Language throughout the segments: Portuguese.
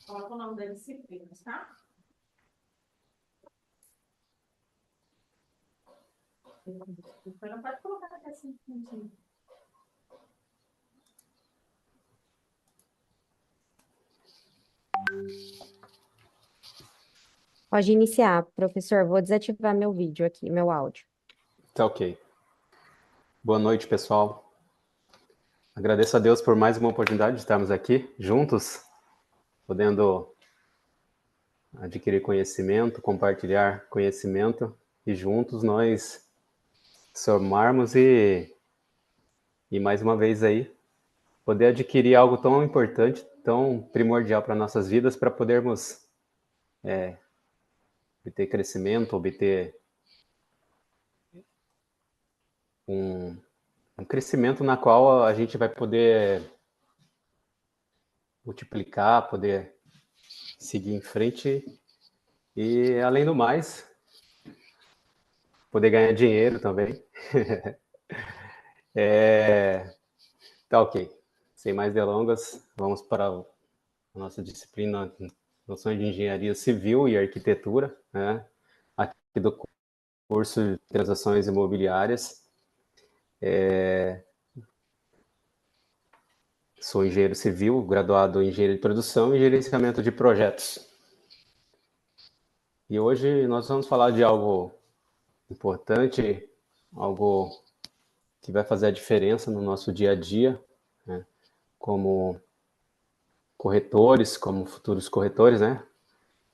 Coloca o nome da disciplina, tá? Você não pode colocar até 5 minutinhos. Pode iniciar, professor. Vou desativar meu vídeo aqui, meu áudio. Tá ok. Boa noite, pessoal. Agradeço a Deus por mais uma oportunidade de estarmos aqui juntos, podendo adquirir conhecimento, compartilhar conhecimento e juntos nós somarmos e mais uma vez aí poder adquirir algo tão importante, tão primordial para nossas vidas, para podermos obter crescimento, obter um crescimento na qual a gente vai poder multiplicar, poder seguir em frente e, além do mais, poder ganhar dinheiro também. Tá ok. Sem mais delongas, vamos para a nossa disciplina, noções de engenharia civil e arquitetura, né? Aqui do curso de transações imobiliárias. Sou engenheiro civil, graduado em engenharia de produção e gerenciamento de projetos. E hoje nós vamos falar de algo importante, algo que vai fazer a diferença no nosso dia a dia, né? Como corretores, como futuros corretores, né?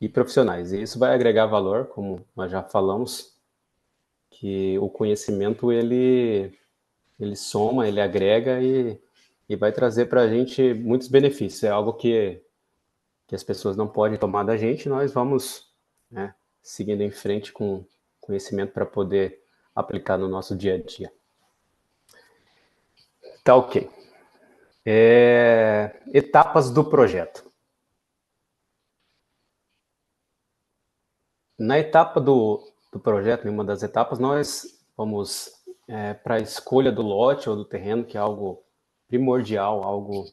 E profissionais. E isso vai agregar valor, como nós já falamos, que o conhecimento ele soma, ele agrega e vai trazer para a gente muitos benefícios. É algo que as pessoas não podem tomar da gente, nós vamos, né, seguindo em frente com conhecimento para poder aplicar no nosso dia a dia. Tá ok. Etapas do projeto. Na etapa do projeto, em uma das etapas, nós vamos para a escolha do lote ou do terreno, que é algo primordial, algo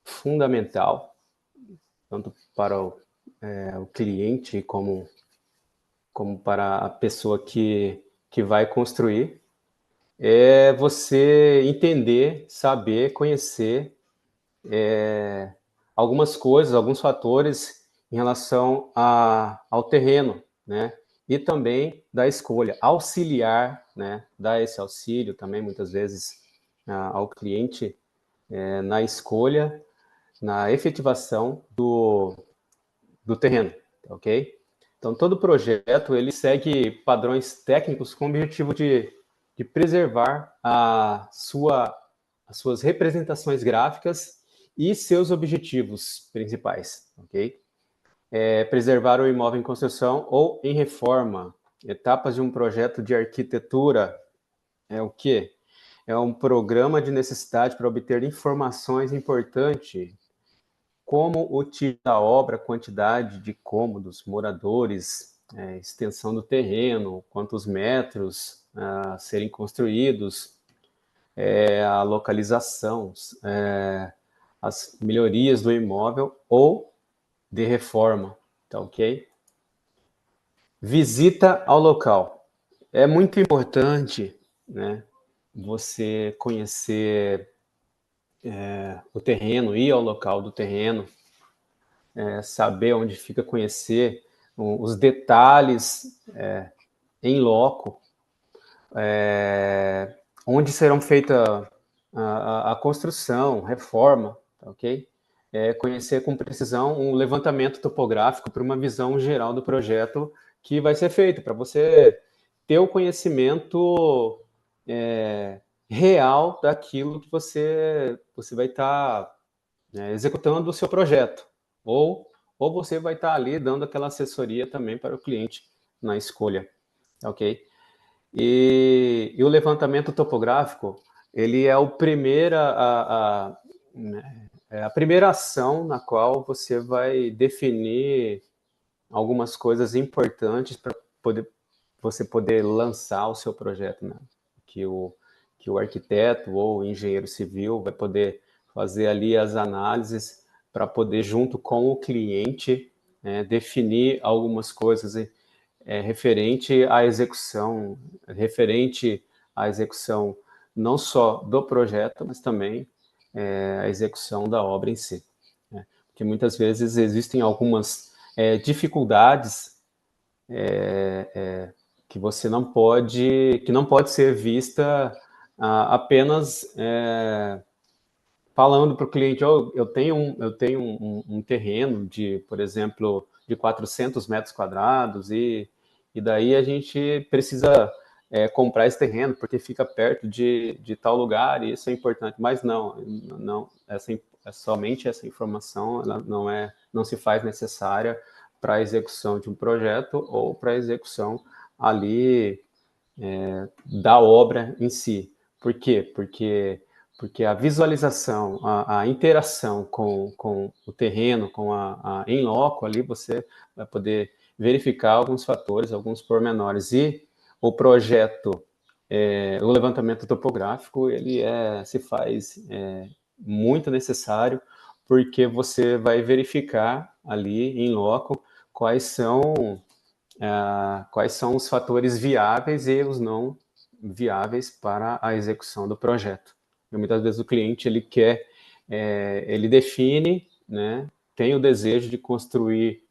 fundamental, tanto para o cliente como para a pessoa que vai construir. É você entender, saber, conhecer algumas coisas, alguns fatores em relação ao terreno, né? E também da escolha, auxiliar, né? Dar esse auxílio também, muitas vezes, ao cliente na escolha, na efetivação do terreno, ok? Então, todo projeto, ele segue padrões técnicos com o objetivo de preservar as suas representações gráficas e seus objetivos principais, ok? Preservar o imóvel em construção ou em reforma. Etapas de um projeto de arquitetura é o quê? É um programa de necessidade para obter informações importantes, como o tipo da obra, quantidade de cômodos, moradores, extensão do terreno, quantos metros a serem construídos, a localização, as melhorias do imóvel ou de reforma, tá ok? Visita ao local. É muito importante, né, você conhecer o terreno, ir ao local do terreno, saber onde fica, conhecer os detalhes em loco, onde serão feita a construção, reforma, tá ok? Conhecer com precisão um levantamento topográfico para uma visão geral do projeto que vai ser feito, para você ter o conhecimento real daquilo que você vai estar executando o seu projeto. Ou você vai estar ali dando aquela assessoria também para o cliente na escolha, ok? E o levantamento topográfico, ele é a primeira ação na qual você vai definir algumas coisas importantes para você poder lançar o seu projeto, né? Que o arquiteto ou o engenheiro civil vai poder fazer ali as análises para poder, junto com o cliente, definir algumas coisas referente à execução não só do projeto, mas também a execução da obra em si. Né? Porque muitas vezes existem algumas dificuldades que não pode ser vista apenas falando para o cliente, eu tenho um terreno de, por exemplo, de 400 metros quadrados e daí a gente precisa comprar esse terreno porque fica perto de tal lugar e isso é importante. Mas não, somente essa informação ela não se faz necessária para a execução de um projeto ou para a execução ali da obra em si. Por quê? Porque a visualização, a interação com o terreno, em loco ali, você vai poder verificar alguns fatores, alguns pormenores. E o projeto, o levantamento topográfico, ele se faz muito necessário, porque você vai verificar ali em loco quais são os fatores viáveis e os não viáveis para a execução do projeto. E muitas vezes o cliente ele define, né, tem o desejo de construir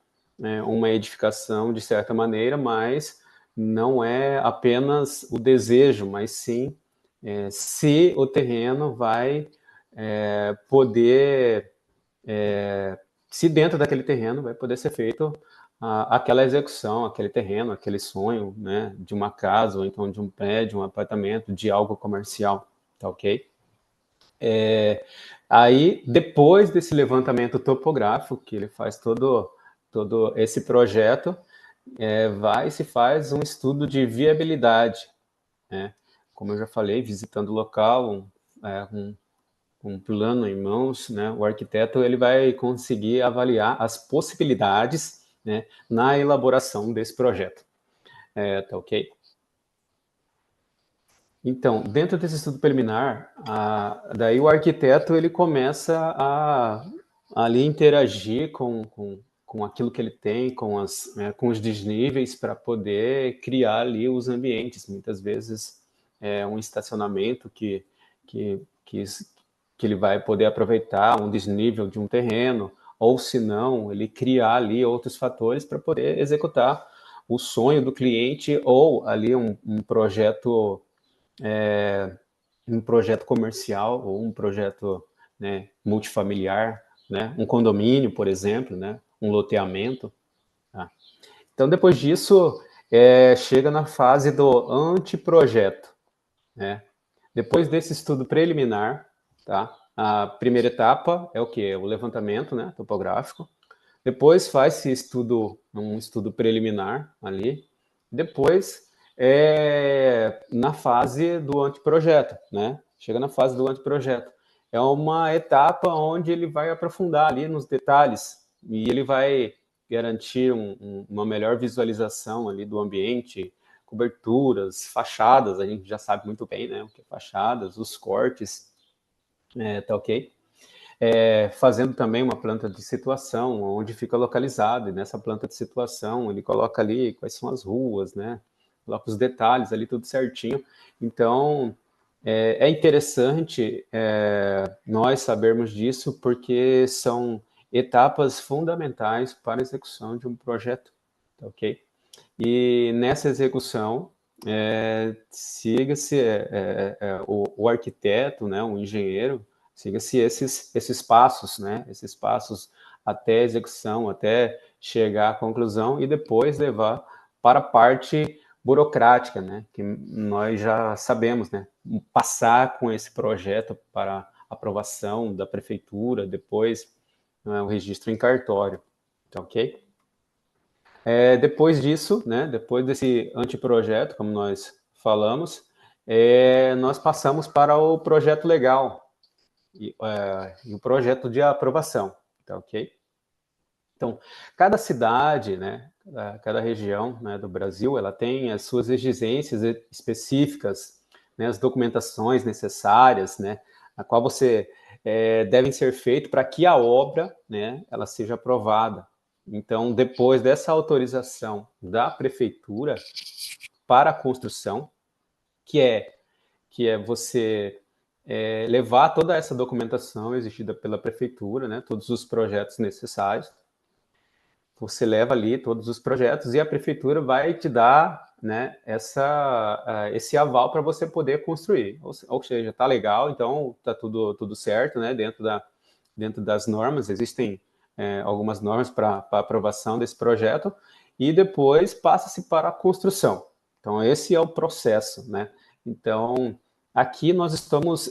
uma edificação de certa maneira, mas não é apenas o desejo, mas sim se o terreno vai poder, se dentro daquele terreno vai poder ser feito aquela execução, aquele terreno, aquele sonho, né, de uma casa, ou então de um prédio, um apartamento, de algo comercial, tá ok? Aí, depois desse levantamento topográfico, que ele faz todo esse projeto, se faz um estudo de viabilidade, né? Como eu já falei, visitando o local, um plano em mãos, né? O arquiteto ele vai conseguir avaliar as possibilidades, né, na elaboração desse projeto. Tá ok? Então, dentro desse estudo preliminar, daí o arquiteto ele começa a ali interagir com aquilo que ele tem, com os desníveis para poder criar ali os ambientes. Muitas vezes um estacionamento que, que ele vai poder aproveitar um desnível de um terreno, ou se não, ele criar ali outros fatores para poder executar o sonho do cliente ou ali um projeto comercial ou um projeto, né, multifamiliar, né, um condomínio, por exemplo, né, um loteamento. Tá? Então, depois disso, chega na fase do anteprojeto. Né? Depois desse estudo preliminar, tá? A primeira etapa é o quê? O levantamento, né, topográfico. Depois faz-se um estudo preliminar ali. Depois na fase do anteprojeto, né? Chega na fase do anteprojeto. É uma etapa onde ele vai aprofundar ali nos detalhes e ele vai garantir uma melhor visualização ali do ambiente, coberturas, fachadas, a gente já sabe muito bem, né? O que é fachadas, os cortes, tá ok? Fazendo também uma planta de situação, onde fica localizado, e nessa planta de situação ele coloca ali quais são as ruas, né? Coloca os detalhes ali, tudo certinho. Então, é interessante nós sabermos disso, porque são etapas fundamentais para a execução de um projeto, tá ok? E nessa execução, siga-se o arquiteto, né, o engenheiro, siga-se esses passos, né, esses passos até a execução, até chegar à conclusão e depois levar para a parte burocrática, né, que nós já sabemos, né, passar com esse projeto para aprovação da prefeitura, depois o registro em cartório, tá ok? Depois disso, né, depois desse anteprojeto, como nós falamos, nós passamos para o projeto legal e o projeto de aprovação, tá ok? Então, cada cidade, né, cada região, né, do Brasil, ela tem as suas exigências específicas, né, as documentações necessárias, né, a qual você devem ser feitos para que a obra, né, ela seja aprovada. Então, depois dessa autorização da prefeitura para a construção, que é você levar toda essa documentação exigida pela prefeitura, né, todos os projetos necessários, você leva ali todos os projetos e a prefeitura vai te dar, né, esse aval para você poder construir. Ou seja, tá legal, então tá tudo certo, né, dentro das normas. Existem algumas normas para aprovação desse projeto e depois passa-se para a construção. Então, esse é o processo, né? Então, aqui nós estamos...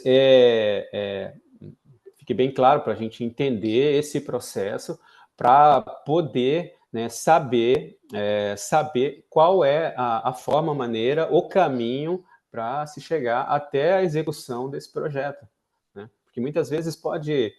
fique bem claro para a gente entender esse processo, para poder, né, saber qual é a forma, a maneira, o caminho para se chegar até a execução desse projeto, né? Porque muitas vezes pode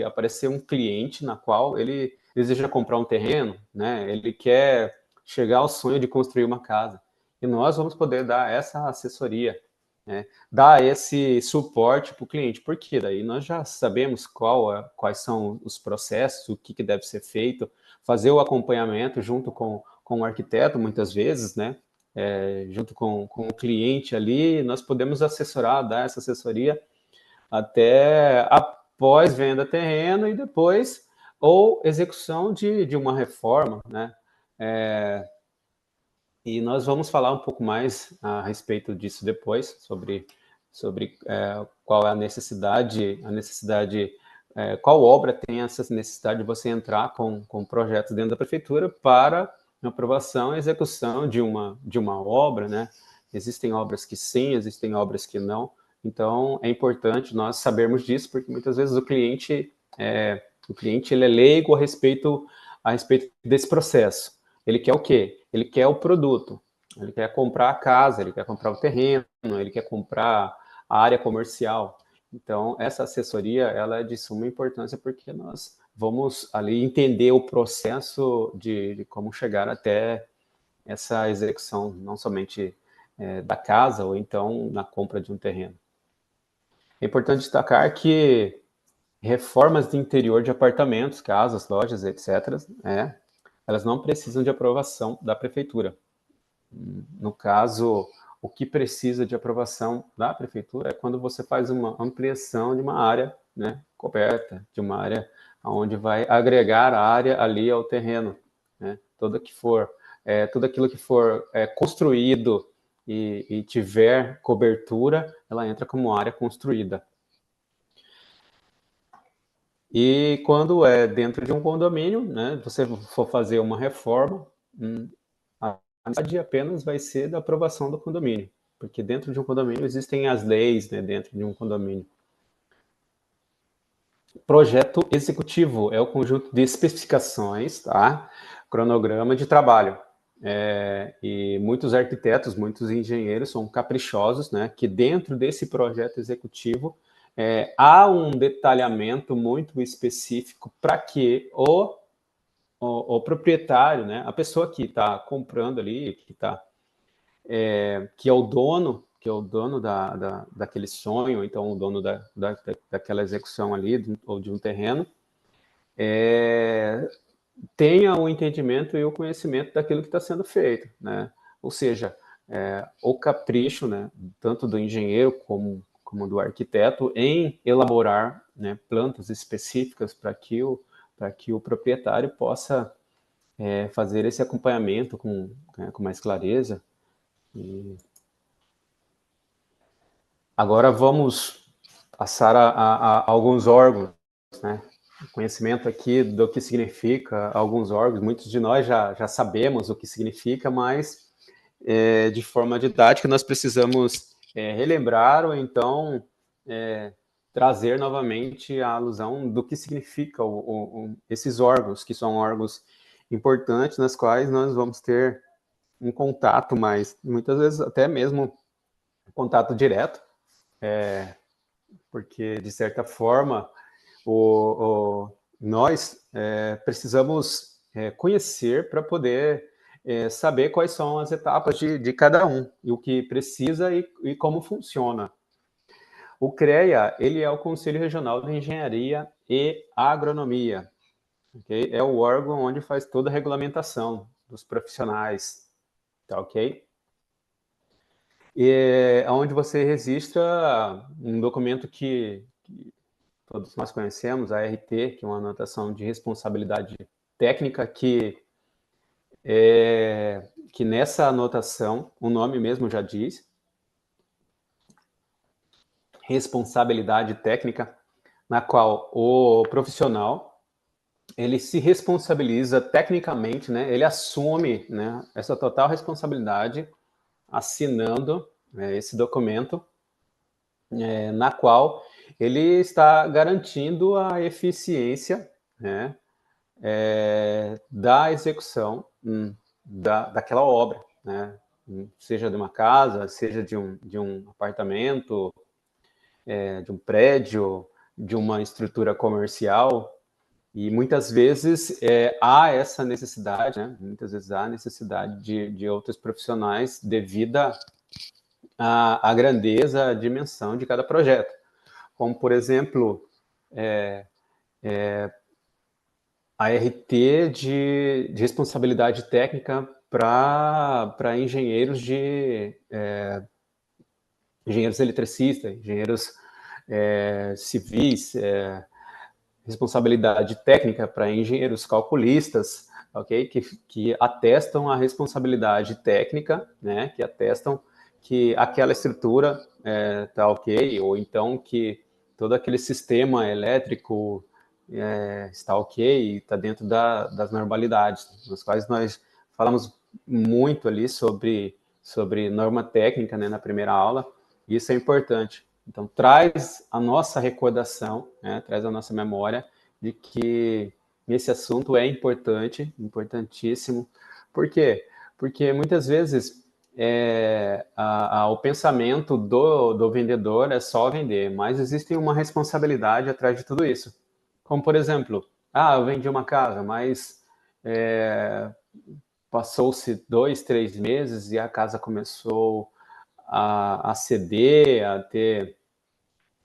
aparecer um cliente na qual ele deseja comprar um terreno, né? Ele quer chegar ao sonho de construir uma casa. E nós vamos poder dar essa assessoria, né? Dar esse suporte para o cliente, porque daí nós já sabemos quais são os processos, o que deve ser feito, fazer o acompanhamento junto com o arquiteto, muitas vezes, né? Junto com o cliente ali, nós podemos assessorar, dar essa assessoria até após venda terreno e depois, ou execução de uma reforma, né? E nós vamos falar um pouco mais a respeito disso depois, sobre qual é a necessidade, qual obra tem essa necessidade de você entrar com projetos dentro da prefeitura para aprovação e execução de uma obra, né? Existem obras que sim, existem obras que não. Então, é importante nós sabermos disso, porque muitas vezes o cliente ele é leigo a respeito desse processo. Ele quer o quê? Ele quer o produto, ele quer comprar a casa, ele quer comprar o terreno, ele quer comprar a área comercial. Então, essa assessoria, ela é de suma importância, porque nós vamos ali entender o processo de como chegar até essa execução, não somente da casa, ou então na compra de um terreno. É importante destacar que reformas de interior de apartamentos, casas, lojas, etc., elas não precisam de aprovação da prefeitura. No caso, o que precisa de aprovação da prefeitura é quando você faz uma ampliação de uma área, né, coberta, de uma área onde vai agregar a área ali ao terreno, né? Tudo aquilo que for construído e tiver cobertura, ela entra como área construída. E quando é dentro de um condomínio, né, você for fazer uma reforma, a necessidade apenas vai ser da aprovação do condomínio, porque dentro de um condomínio existem as leis, né, dentro de um condomínio. Projeto executivo é o conjunto de especificações, tá? Cronograma de trabalho. E muitos arquitetos, muitos engenheiros são caprichosos, né, que dentro desse projeto executivo há um detalhamento muito específico para que o proprietário, né, a pessoa que está comprando ali, que é o dono daquele sonho, ou então o dono daquela execução ali, ou de um terreno, tenha o entendimento e o conhecimento daquilo que está sendo feito, né? Ou seja, o capricho, né, tanto do engenheiro como do arquiteto, em elaborar, né, plantas específicas para que o proprietário possa fazer esse acompanhamento com mais clareza. E agora vamos passar a alguns órgãos, né? Conhecimento aqui do que significa alguns órgãos. Muitos de nós já sabemos o que significa, mas de forma didática nós precisamos relembrar ou então trazer novamente a alusão do que significa esses órgãos, que são órgãos importantes, nas quais nós vamos ter um contato, mas muitas vezes até mesmo contato direto, porque, de certa forma, nós precisamos conhecer para poder saber quais são as etapas de cada um, e o que precisa e como funciona. O CREA, ele é o Conselho Regional de Engenharia e Agronomia, ok? É o órgão onde faz toda a regulamentação dos profissionais, tá ok? E é onde você registra um documento que todos nós conhecemos, a RT, que é uma anotação de responsabilidade técnica, que nessa anotação, o nome mesmo já diz, responsabilidade técnica, na qual o profissional ele se responsabiliza tecnicamente, né? Ele assume, né, essa total responsabilidade assinando, né, esse documento, na qual ele está garantindo a eficiência, né, da execução daquela obra, né? Seja de uma casa, seja de um apartamento, de um prédio, de uma estrutura comercial, e muitas vezes há essa necessidade, né? Muitas vezes há necessidade de outros profissionais devido à grandeza, à dimensão de cada projeto. Como, por exemplo, a RT de responsabilidade técnica para engenheiros engenheiros eletricistas, engenheiros civis, responsabilidade técnica para engenheiros calculistas, ok? Que atestam a responsabilidade técnica, né? Que atestam que aquela estrutura está ok, ou então que todo aquele sistema elétrico está ok, está dentro das normalidades, nas quais nós falamos muito ali sobre norma técnica, né, na primeira aula, e isso é importante. Então, traz a nossa recordação, né, traz a nossa memória de que esse assunto é importante, importantíssimo. Por quê? Porque muitas vezes o pensamento do vendedor é só vender, mas existe uma responsabilidade atrás de tudo isso. Como, por exemplo, eu vendi uma casa, mas passou-se 2, 3 meses e a casa começou a ceder, a ter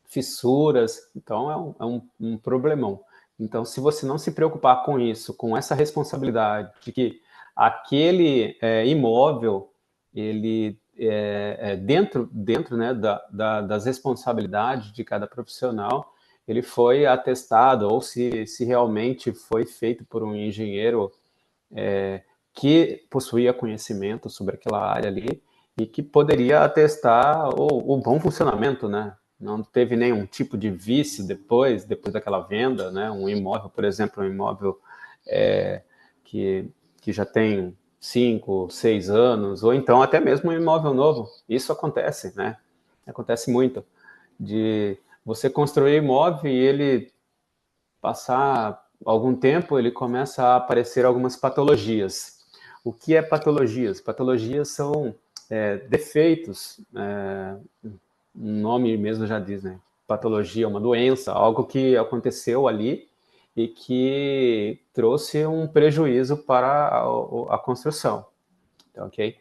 fissuras, então um problemão. Então, se você não se preocupar com isso, com essa responsabilidade de que aquele imóvel, ele dentro né, das responsabilidades de cada profissional, ele foi atestado, ou se realmente foi feito por um engenheiro que possuía conhecimento sobre aquela área ali e que poderia atestar o bom funcionamento, né? Não teve nenhum tipo de vício depois daquela venda, né? Um imóvel, por exemplo, um imóvel que já tem 5, 6 anos, ou então até mesmo um imóvel novo. Isso acontece, né? Acontece muito. De você construir imóvel e ele passar algum tempo, ele começa a aparecer algumas patologias. O que é patologias? Patologias são defeitos, o nome mesmo já diz, né? Patologia, uma doença, algo que aconteceu ali e que trouxe um prejuízo para a construção, tá, ok?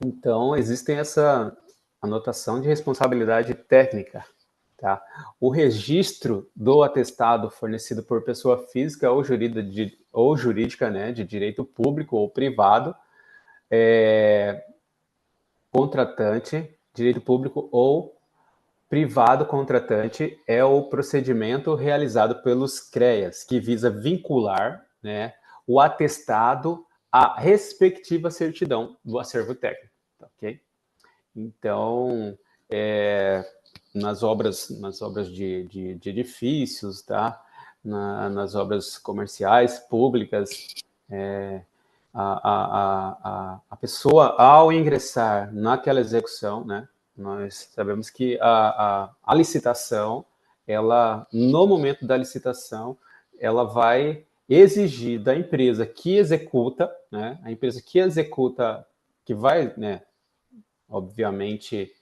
Então, existem essa anotação de responsabilidade técnica, tá? O registro do atestado fornecido por pessoa física ou jurídica, né, de direito público ou privado, contratante, direito público ou privado contratante, é o procedimento realizado pelos CREAs, que visa vincular, né, o atestado à respectiva certidão do acervo técnico, tá, ok? Então, nas obras de edifícios, tá? Nas obras comerciais, públicas, a pessoa, ao ingressar naquela execução, né? Nós sabemos que a licitação, ela, no momento da licitação, ela vai exigir da empresa que executa, né? A empresa que executa, que vai, né, obviamente,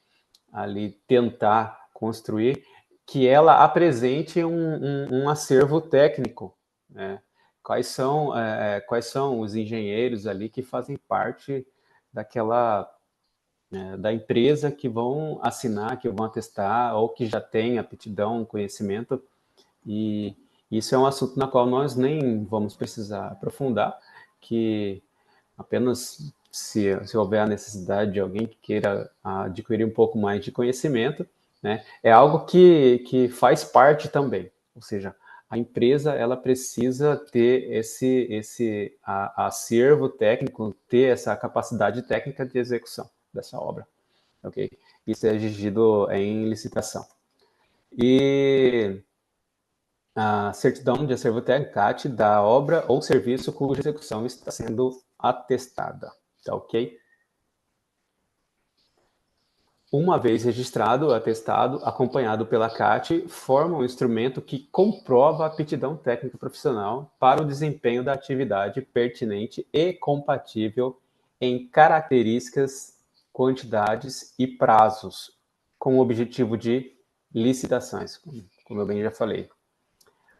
ali tentar construir, que ela apresente um acervo técnico, né? Quais são os engenheiros ali que fazem parte daquela da empresa que vão assinar, que vão atestar, ou que já têm aptidão, conhecimento, e isso é um assunto na qual nós nem vamos precisar aprofundar, que apenas se houver a necessidade de alguém que queira adquirir um pouco mais de conhecimento, né, é algo que faz parte também, ou seja, a empresa ela precisa ter esse acervo técnico, ter essa capacidade técnica de execução dessa obra, ok? Isso é exigido em licitação. E a certidão de acervo técnico, CAT, da obra ou serviço cuja execução está sendo atestada, tá ok? Uma vez registrado, atestado, acompanhado pela CAT, forma um instrumento que comprova a aptidão técnica profissional para o desempenho da atividade pertinente e compatível em características, quantidades e prazos, com o objetivo de licitações, como eu bem já falei.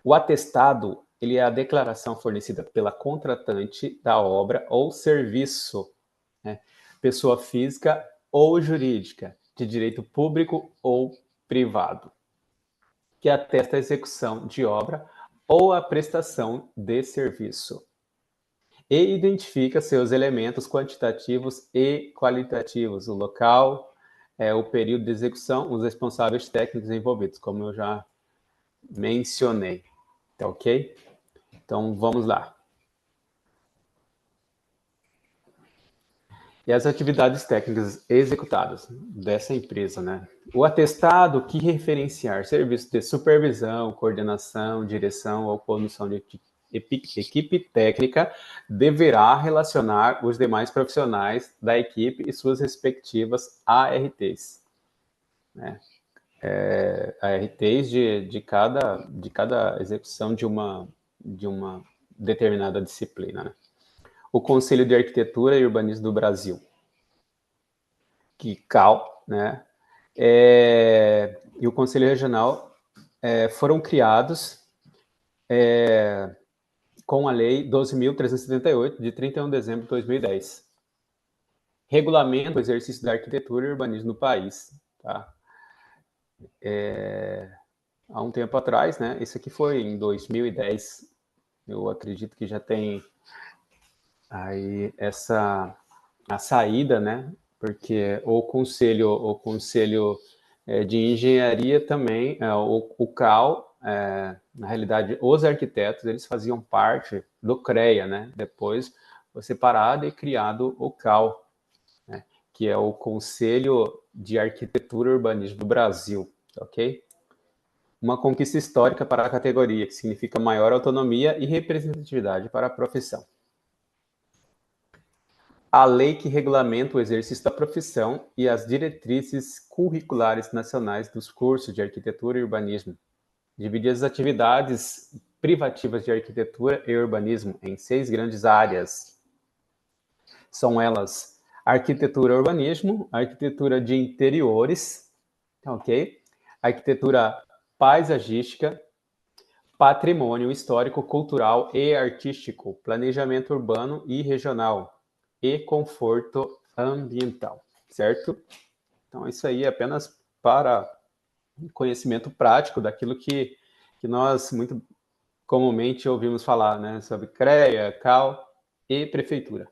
O atestado, ele é a declaração fornecida pela contratante da obra ou serviço, né? Pessoa física ou jurídica, de direito público ou privado, que atesta a execução de obra ou a prestação de serviço e identifica seus elementos quantitativos e qualitativos, o local, o período de execução, os responsáveis técnicos envolvidos, como eu já mencionei, tá ok? Então, vamos lá. E as atividades técnicas executadas dessa empresa, né? O atestado que referenciar serviços de supervisão, coordenação, direção ou condução de equipe técnica deverá relacionar os demais profissionais da equipe e suas respectivas ARTs, né? ARTs de cada execução de uma determinada disciplina, né? O Conselho de Arquitetura e Urbanismo do Brasil, que CAL, né? E o Conselho Regional foram criados com a Lei 12.378, de 31 de dezembro de 2010. Regulamenta o exercício da arquitetura e urbanismo no país, tá? Há um tempo atrás, né? Isso aqui foi em 2010. Eu acredito que já tem aí a saída, né? Porque o conselho de engenharia também, o CAL, na realidade, os arquitetos, eles faziam parte do CREA, né? Depois foi separado e criado o CAL, né? Que é o Conselho de Arquitetura e Urbanismo do Brasil, ok? Uma conquista histórica para a categoria, que significa maior autonomia e representatividade para a profissão. A lei que regulamenta o exercício da profissão e as diretrizes curriculares nacionais dos cursos de arquitetura e urbanismo. Divide as atividades privativas de arquitetura e urbanismo em 6 grandes áreas. São elas arquitetura e urbanismo, arquitetura de interiores, ok? Arquitetura paisagística, patrimônio histórico, cultural e artístico, planejamento urbano e regional, e conforto ambiental, certo? Então, isso aí é apenas para conhecimento prático daquilo que nós muito comumente ouvimos falar, né? Sobre CREA, CAL e Prefeitura.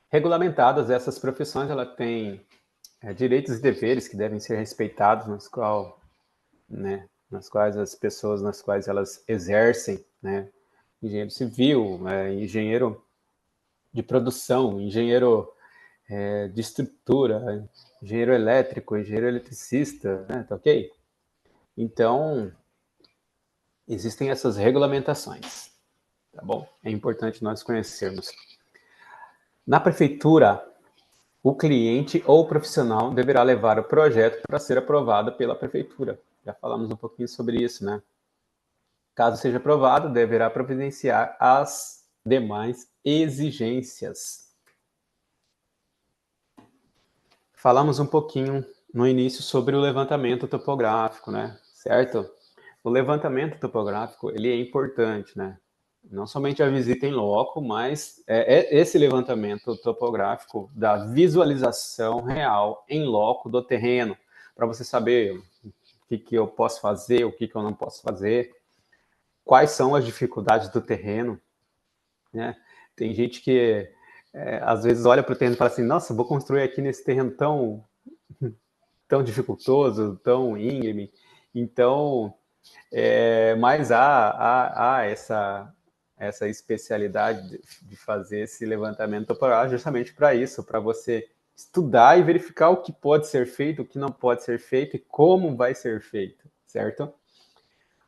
Regulamentadas essas profissões, ela tem direitos e deveres que devem ser respeitados, nas quais as pessoas, nas quais elas exercem, né? Engenheiro civil, engenheiro de produção, engenheiro de estrutura, engenheiro elétrico, engenheiro eletricista, né? Tá ok? Então, existem essas regulamentações, tá bom? É importante nós conhecermos. Na prefeitura, o cliente ou o profissional deverá levar o projeto para ser aprovado pela prefeitura. Já falamos um pouquinho sobre isso, né? Caso seja aprovado, deverá providenciar as demais exigências. Falamos um pouquinho no início sobre o levantamento topográfico, né? Certo? O levantamento topográfico, ele é importante, né? Não somente a visita em loco, mas esse levantamento topográfico da visualização real em loco do terreno, para você saber o que eu posso fazer, o que eu não posso fazer, quais são as dificuldades do terreno, né? Tem gente que às vezes olha para o terreno e fala assim, nossa, vou construir aqui nesse terreno tão dificultoso, tão íngreme. Então, mas há essa especialidade de fazer esse levantamento topográfico justamente para isso, para você estudar e verificar o que pode ser feito, o que não pode ser feito e como vai ser feito, certo?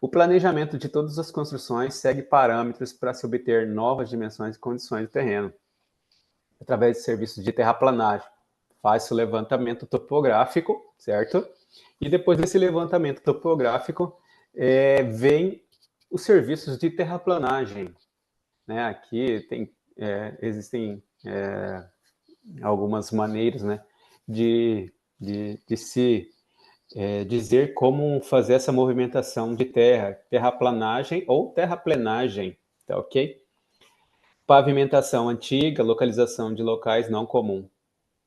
O planejamento de todas as construções segue parâmetros para se obter novas dimensões e condições do terreno, através de serviços de terraplanagem. Faz-se o levantamento topográfico, certo? E depois desse levantamento topográfico, vem os serviços de terraplanagem, né? Aqui existem algumas maneiras, né, de se dizer como fazer essa movimentação de terra, terraplanagem ou terraplenagem, tá ok? Pavimentação antiga, localização de locais não comum.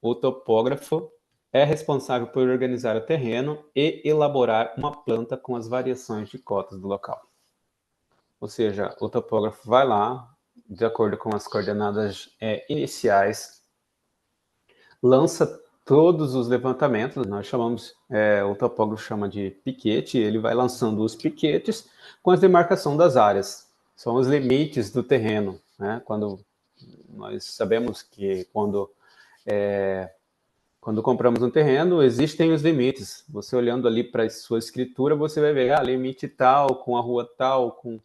O topógrafo é responsável por organizar o terreno e elaborar uma planta com as variações de cotas do local. Ou seja, o topógrafo vai lá, de acordo com as coordenadas iniciais, lança todos os levantamentos, nós chamamos, o topógrafo chama de piquete, ele vai lançando os piquetes com a demarcação das áreas, são os limites do terreno, né? Quando nós sabemos que quando compramos um terreno, existem os limites. Você olhando ali para a sua escritura, você vai ver, limite tal, com a rua tal, com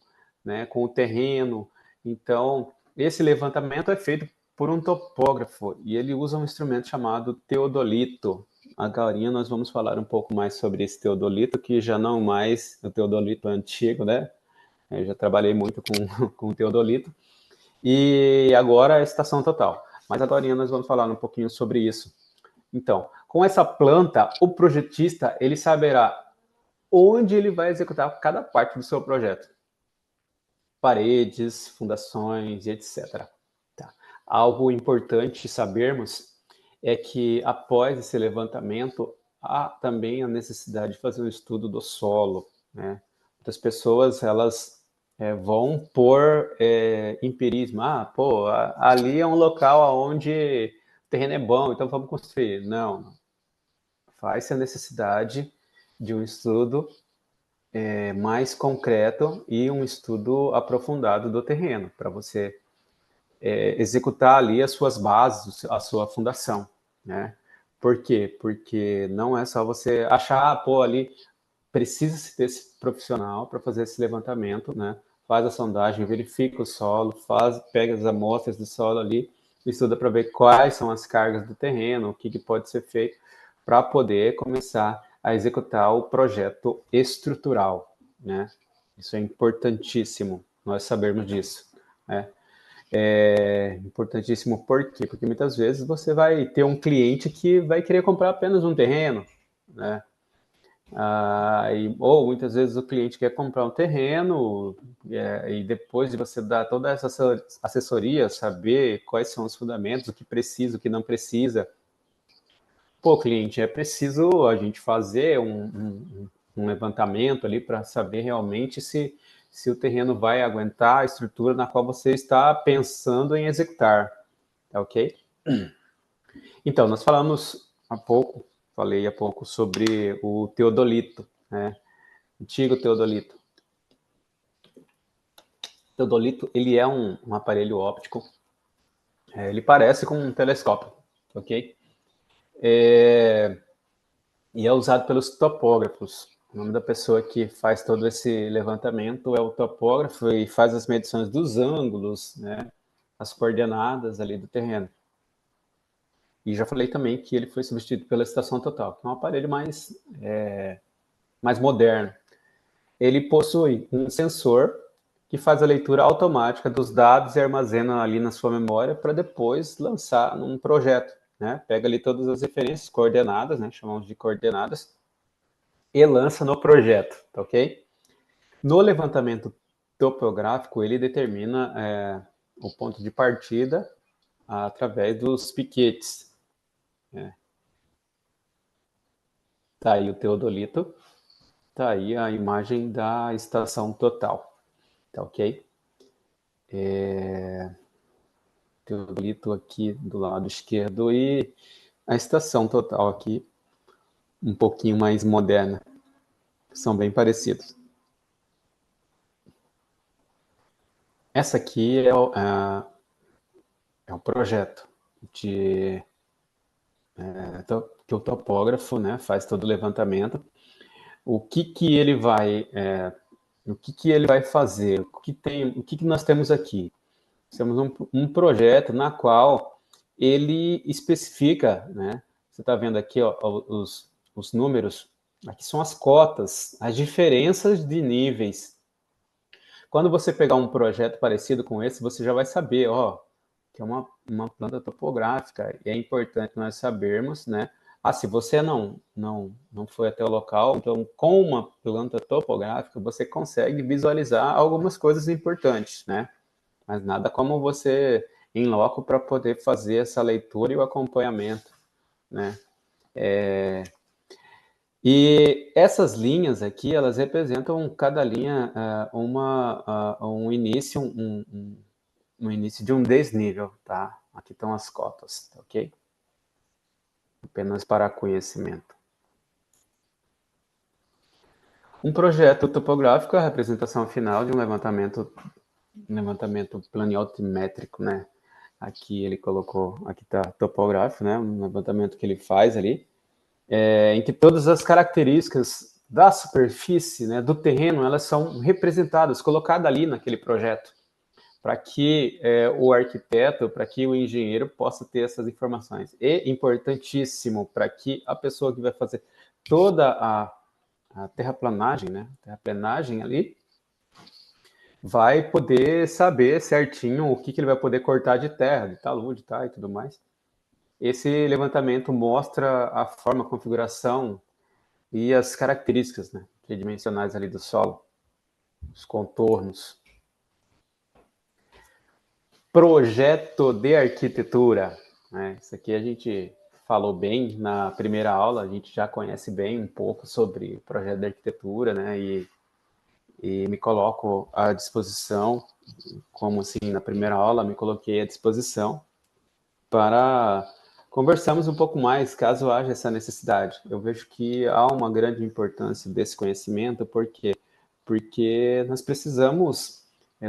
o terreno. Então, esse levantamento é feito por um topógrafo, e ele usa um instrumento chamado teodolito. Agora nós vamos falar um pouco mais sobre esse teodolito, que já não mais o teodolito antigo, né? Eu já trabalhei muito com o teodolito. E agora a estação total. Mas agora nós vamos falar um pouquinho sobre isso. Então, com essa planta, o projetista ele saberá onde ele vai executar cada parte do seu projeto. Paredes, fundações e etc. Tá. Algo importante sabermos é que após esse levantamento, há também a necessidade de fazer um estudo do solo, né? Muitas pessoas, elas vão por empirismo. Ali é um local onde o terreno é bom, então vamos construir. Não. Faz-se a necessidade de um estudo mais concreto e um estudo aprofundado do terreno, para você executar ali as suas bases, a sua fundação, né? Por quê? Porque não é só você achar, ali precisa-se desse profissional para fazer esse levantamento, né? Faz a sondagem, verifica o solo, pega as amostras do solo ali, estuda para ver quais são as cargas do terreno, o que pode ser feito, para poder começar a executar o projeto estrutural, né? Isso é importantíssimo, nós sabermos disso, né? É importantíssimo por quê? Porque muitas vezes você vai ter um cliente que vai querer comprar apenas um terreno, né? Ou muitas vezes o cliente quer comprar um terreno e depois de você dar toda essa assessoria, saber quais são os fundamentos, o que precisa, o que não precisa. Cliente, é preciso a gente fazer um levantamento ali para saber realmente se o terreno vai aguentar a estrutura na qual você está pensando em executar, tá ok? Então, nós falei há pouco sobre o teodolito, né? Antigo teodolito. O teodolito, ele é um aparelho óptico, ele parece com um telescópio, ok? E é usado pelos topógrafos. O nome da pessoa que faz todo esse levantamento é o topógrafo e faz as medições dos ângulos, né, as coordenadas ali do terreno. E já falei também que ele foi substituído pela estação total, que é um aparelho mais moderno. Ele possui um sensor que faz a leitura automática dos dados e armazena ali na sua memória para depois lançar num projeto, né? Pega ali todas as referências, coordenadas, né? Chamamos de coordenadas, e lança no projeto, tá ok? No levantamento topográfico, ele determina o ponto de partida através dos piquetes. Tá aí o teodolito, tá aí a imagem da estação total, tá ok? Teodolito aqui do lado esquerdo e a estação total aqui, um pouquinho mais moderna. São bem parecidos. Essa aqui é o projeto que o topógrafo, né, faz todo o levantamento. O que ele vai fazer? O que nós temos aqui? Temos um projeto na qual ele especifica, né? Você está vendo aqui, ó, os números. Aqui são as cotas, as diferenças de níveis. Quando você pegar um projeto parecido com esse, você já vai saber, ó, que é uma planta topográfica. E é importante nós sabermos, né? Se você não foi até o local, então com uma planta topográfica você consegue visualizar algumas coisas importantes, né? Mas nada como você em loco para poder fazer essa leitura e o acompanhamento, né? E essas linhas aqui, elas representam cada linha um início, um início de um desnível, tá? Aqui estão as cotas, tá, ok? Apenas para conhecimento. Um projeto topográfico é a representação final de um levantamento planiométrico, né? Aqui ele colocou, aqui está topográfico, né? Um levantamento que ele faz ali, em que todas as características da superfície, né, do terreno, elas são representadas, colocadas ali naquele projeto, para que o arquiteto, para que o engenheiro possa ter essas informações. E importantíssimo para que a pessoa que vai fazer toda a terraplanagem, né, terraplanagem ali, vai poder saber certinho o que ele vai poder cortar de terra, de talude, tá, e tudo mais. Esse levantamento mostra a forma, a configuração e as características, né, tridimensionais ali do solo, os contornos. Projeto de arquitetura, né? Isso aqui a gente falou bem na primeira aula, a gente já conhece bem um pouco sobre projeto de arquitetura, né? E me coloco à disposição, como assim, na primeira aula me coloquei à disposição para conversarmos um pouco mais, caso haja essa necessidade. Eu vejo que há uma grande importância desse conhecimento, porque nós precisamos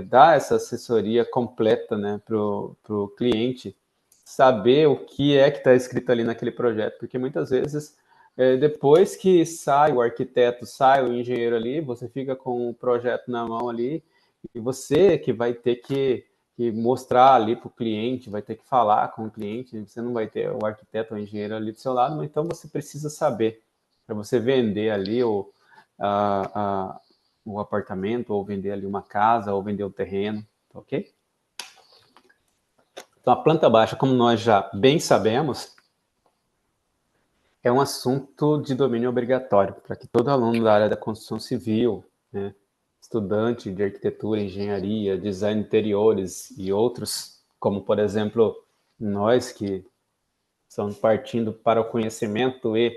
dar essa assessoria completa, né, para o cliente, saber o que é que está escrito ali naquele projeto, porque muitas vezes, depois que sai o arquiteto, sai o engenheiro ali, você fica com o projeto na mão ali, e você que vai ter que mostrar ali para o cliente, vai ter que falar com o cliente, você não vai ter o arquiteto ou o engenheiro ali do seu lado, mas então você precisa saber, para você vender ali o apartamento, ou vender ali uma casa, ou vender o terreno, tá ok? Então, a planta baixa, como nós já bem sabemos, é um assunto de domínio obrigatório para que todo aluno da área da construção civil, né, estudante de arquitetura, engenharia, design de interiores e outros, como, por exemplo, nós que estamos partindo para o conhecimento e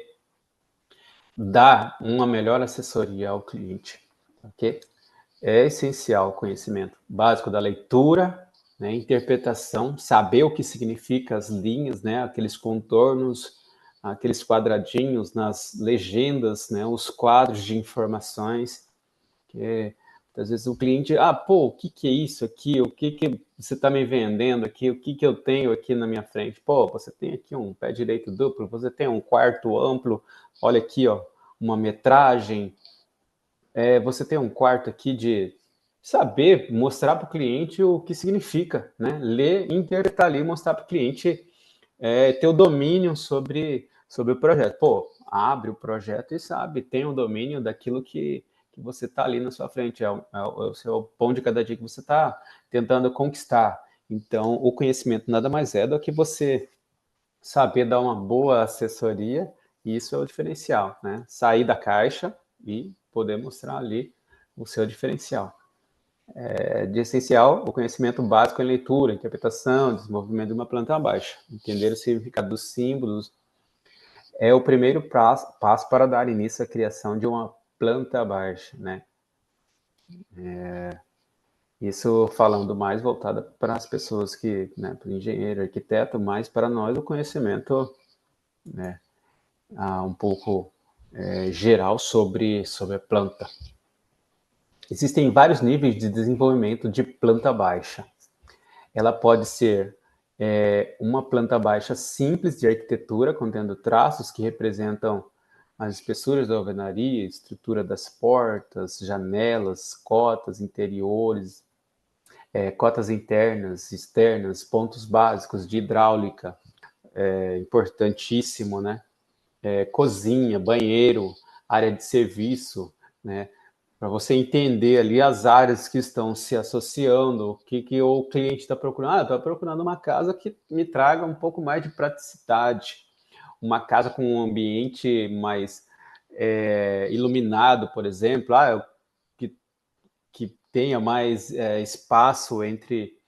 dar uma melhor assessoria ao cliente, ok? É essencial o conhecimento básico da leitura, né, interpretação, saber o que significa as linhas, né, aqueles contornos, aqueles quadradinhos nas legendas, né, os quadros de informações, que às vezes o cliente, o que é isso aqui? O que você está me vendendo aqui? O que eu tenho aqui na minha frente? Você tem aqui um pé direito duplo, você tem um quarto amplo, olha aqui, ó, uma metragem, você tem um quarto aqui de saber mostrar para o cliente o que significa, né? Ler, interpretar ali, mostrar para o cliente ter o domínio sobre o projeto. Abre o projeto e sabe, tem o domínio daquilo que você está ali na sua frente, é o seu pão de cada dia que você está tentando conquistar. Então, o conhecimento nada mais é do que você saber dar uma boa assessoria, e isso é o diferencial, né? Sair da caixa e poder mostrar ali o seu diferencial. de essencial o conhecimento básico em leitura, interpretação, desenvolvimento de uma planta baixa. Entender o significado dos símbolos é o primeiro passo para dar início à criação de uma planta baixa, né? Isso falando mais voltada para as pessoas que, né, para o engenheiro, arquiteto, mais para nós o conhecimento, né, um pouco geral sobre a planta. Existem vários níveis de desenvolvimento de planta baixa. Ela pode ser uma planta baixa simples de arquitetura, contendo traços que representam as espessuras da alvenaria, estrutura das portas, janelas, cotas interiores, cotas internas, externas, pontos básicos de hidráulica, importantíssimo, né? Cozinha, banheiro, área de serviço, né? Para você entender ali as áreas que estão se associando, o que o cliente está procurando. Estou procurando uma casa que me traga um pouco mais de praticidade, uma casa com um ambiente mais iluminado, por exemplo, que tenha mais espaço entre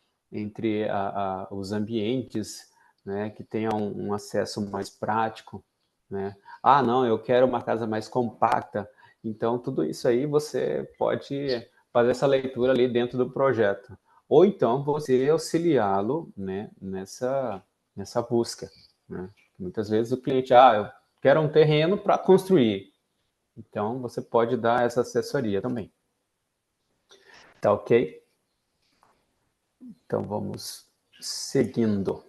os ambientes, né, que tenha um acesso mais prático, né? Não, eu quero uma casa mais compacta. Então, tudo isso aí você pode fazer essa leitura ali dentro do projeto. Ou então você auxiliá-lo, né, nessa busca, né? Muitas vezes o cliente, eu quero um terreno para construir. Então, você pode dar essa assessoria também. Tá ok? Então, vamos seguindo.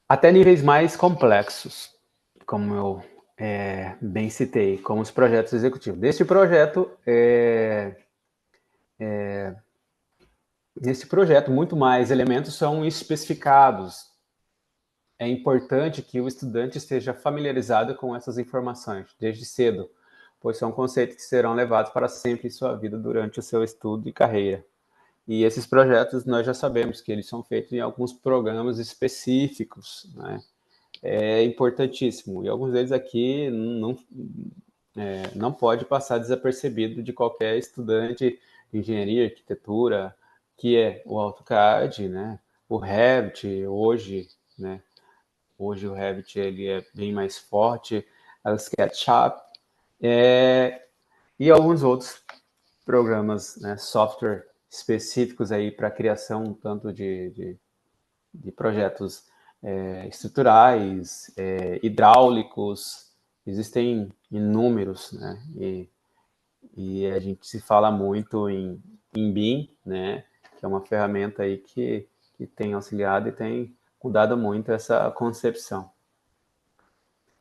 Até níveis mais complexos, como eu bem citei, como os projetos executivos. Neste projeto, muito mais elementos são especificados. É importante que o estudante esteja familiarizado com essas informações desde cedo, pois são conceitos que serão levados para sempre em sua vida durante o seu estudo e carreira. E esses projetos nós já sabemos que eles são feitos em alguns programas específicos, né? É importantíssimo. E alguns deles aqui não pode passar desapercebido de qualquer estudante de engenharia, arquitetura, que é o AutoCAD, né? O Revit, hoje, né? Hoje o Revit ele é bem mais forte, o SketchUp, e alguns outros programas, né, software específicos aí para criação tanto de projetos estruturais, hidráulicos, existem inúmeros, né? E a gente se fala muito em BIM, né? Que é uma ferramenta aí que tem auxiliado e tem mudado muito essa concepção.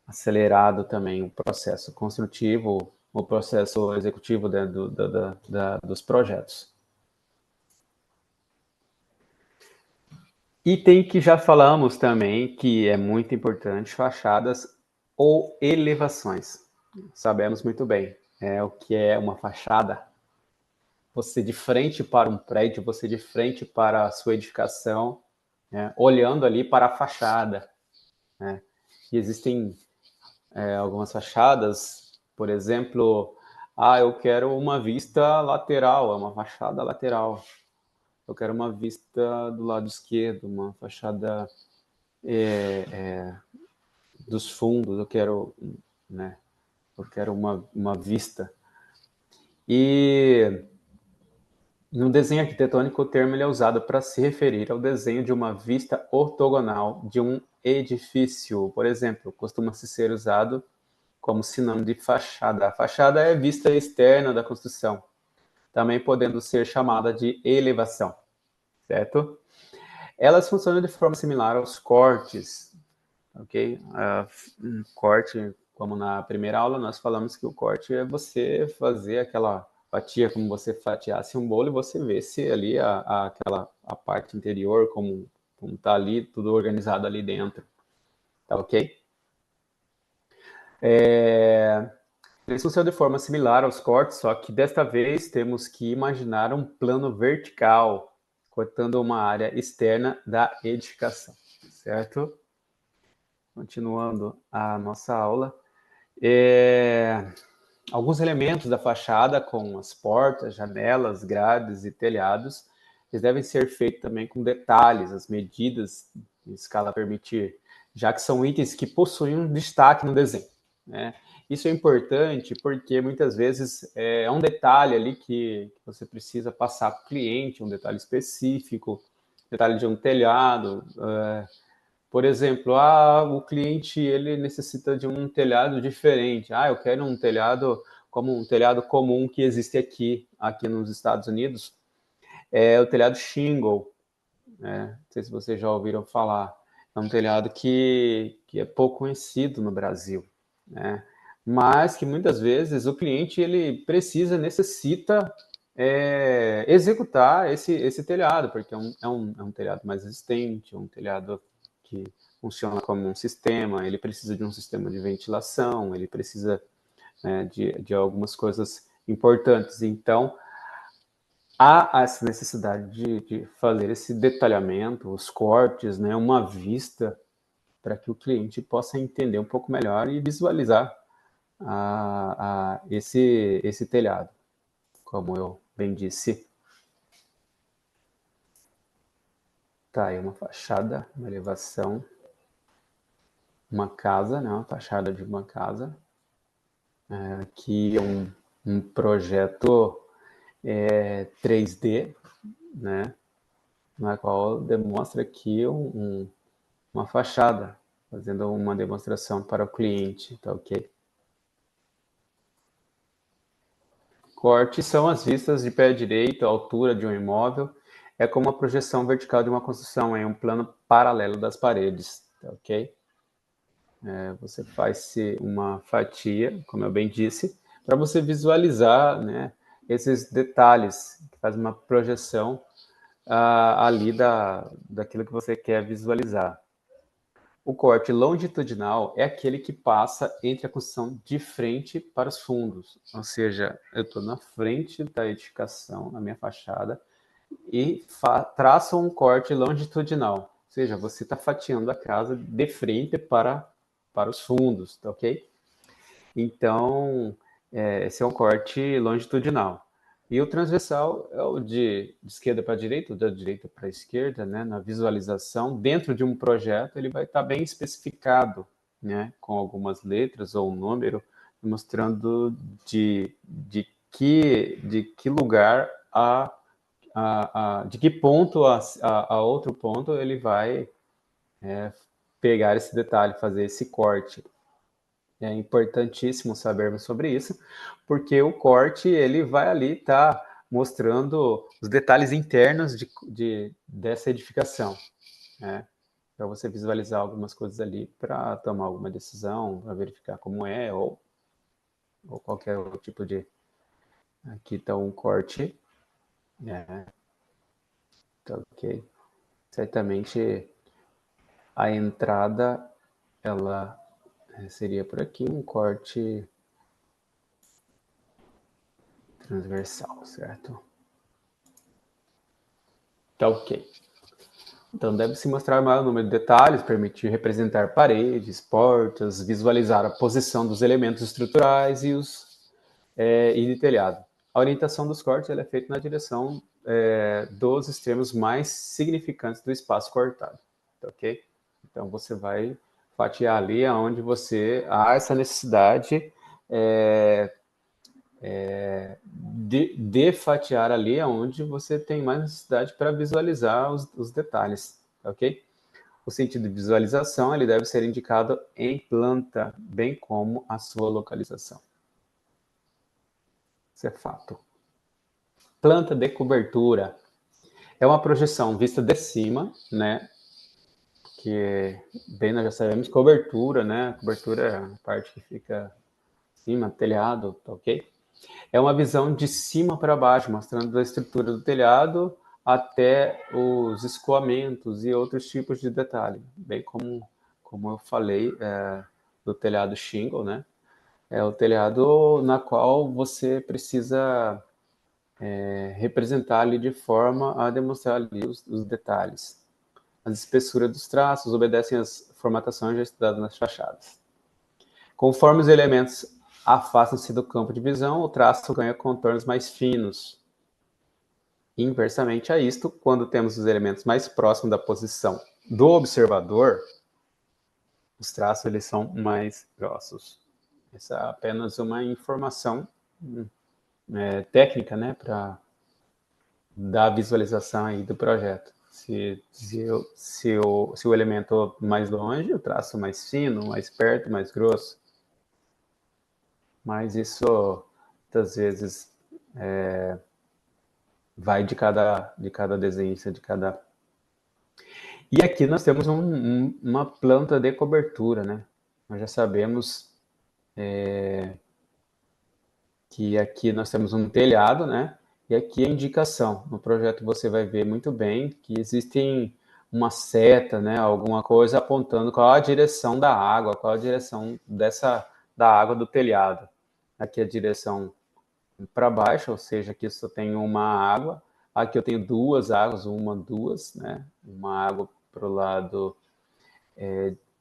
Acelerado também o processo construtivo, o processo executivo, né, dos projetos. Item que já falamos também, que é muito importante, fachadas ou elevações. Sabemos muito bem o que é uma fachada. Você de frente para um prédio, você de frente para a sua edificação, né, olhando ali para a fachada, né? E existem algumas fachadas, por exemplo, eu quero uma vista lateral, é uma fachada lateral. Eu quero uma vista do lado esquerdo, uma fachada dos fundos, eu quero, né? Eu quero uma vista. E no desenho arquitetônico, o termo ele é usado para se referir ao desenho de uma vista ortogonal de um edifício. Por exemplo, costuma-se ser usado como sinônimo de fachada. A fachada é a vista externa da construção, também podendo ser chamada de elevação, certo? Elas funcionam de forma similar aos cortes, ok? Corte, como na primeira aula, nós falamos que o corte é você fazer aquela fatia como você fatiasse um bolo e você vê se ali a parte interior, como está ali, tudo organizado ali dentro. Tá ok? Eles funcionam de forma similar aos cortes, só que desta vez temos que imaginar um plano vertical, cortando uma área externa da edificação, certo? Continuando a nossa aula. alguns elementos da fachada, como as portas, janelas, grades e telhados, eles devem ser feitos também com detalhes, as medidas em escala a permitir, já que são itens que possuem um destaque no desenho, né? Isso é importante porque muitas vezes é um detalhe ali que você precisa passar para o cliente, um detalhe específico, detalhe de um telhado. Por exemplo, o cliente ele necessita de um telhado diferente. Eu quero um telhado como um telhado comum que existe aqui nos Estados Unidos, é o telhado shingle, né? Não sei se vocês já ouviram falar. É um telhado que é pouco conhecido no Brasil, né? Mas que muitas vezes o cliente ele necessita executar esse telhado, porque é um telhado mais resistente, um telhado que funciona como um sistema, ele precisa de um sistema de ventilação, ele precisa, né, de algumas coisas importantes. Então, há essa necessidade de fazer esse detalhamento, os cortes, né, uma vista, para que o cliente possa entender um pouco melhor e visualizar esse telhado, como eu bem disse. Tá aí uma fachada, uma elevação, uma casa, né, uma fachada de uma casa. Aqui é um projeto 3D, né, na qual demonstra aqui uma fachada, fazendo uma demonstração para o cliente, tá ok? Cortes são as vistas de pé direito, a altura de um imóvel, é como a projeção vertical de uma construção em um plano paralelo das paredes, tá ok? Você faz uma fatia, como eu bem disse, para você visualizar, né, esses detalhes, que faz uma projeção ali daquilo que você quer visualizar. O corte longitudinal é aquele que passa entre a construção de frente para os fundos, ou seja, eu estou na frente da edificação, na minha fachada, e traço um corte longitudinal, ou seja, você está fatiando a casa de frente para os fundos, tá ok? Então, esse é um corte longitudinal. E o transversal é o de esquerda para direita, ou da direita para a esquerda, né? Na visualização, dentro de um projeto, ele vai estar bem especificado, né? Com algumas letras ou um número, mostrando de que lugar de que ponto a outro ponto ele vai pegar esse detalhe, fazer esse corte. É importantíssimo sabermos sobre isso, porque o corte ele vai ali estar mostrando os detalhes internos dessa edificação, né? Para você visualizar algumas coisas ali para tomar alguma decisão, para verificar como é, ou qualquer outro tipo de... Aqui está um corte, né? Tá ok. Certamente a entrada, ela seria por aqui, um corte transversal, certo? Tá ok. Então, deve-se mostrar maior número de detalhes, permitir representar paredes, portas, visualizar a posição dos elementos estruturais e de telhado. A orientação dos cortes é feita na direção dos extremos mais significantes do espaço cortado, tá ok? Então, você vai fatiar ali onde há essa necessidade de fatiar ali onde você tem mais necessidade para visualizar os detalhes, ok? O sentido de visualização ele deve ser indicado em planta, bem como a sua localização. Isso é fato. Planta de cobertura é uma projeção vista de cima, né? Que bem nós já sabemos cobertura, né? Cobertura é a parte que fica em cima, telhado, tá ok? É uma visão de cima para baixo, mostrando a estrutura do telhado até os escoamentos e outros tipos de detalhe, bem como eu falei do telhado shingle, né? É o telhado na qual você precisa representar ali de forma a demonstrar ali os detalhes. As espessuras dos traços obedecem às formatações já estudadas nas fachadas. Conforme os elementos afastam-se do campo de visão, o traço ganha contornos mais finos. Inversamente a isto, quando temos os elementos mais próximos da posição do observador, os traços eles são mais grossos. Essa é apenas uma informação técnica, né, para dar visualização aí do projeto. Se o elemento mais longe, o traço mais fino, mais perto, mais grosso. Mas isso, muitas vezes, vai de cada desenhista, de cada... E aqui nós temos uma planta de cobertura, né? Nós já sabemos que aqui nós temos um telhado, né? E aqui a indicação. No projeto você vai ver muito bem que existem uma seta, né? Alguma coisa apontando qual a direção da água, qual a direção da água do telhado. Aqui a direção para baixo, ou seja, aqui só tem uma água. Aqui eu tenho duas águas, duas, né? Uma água para o lado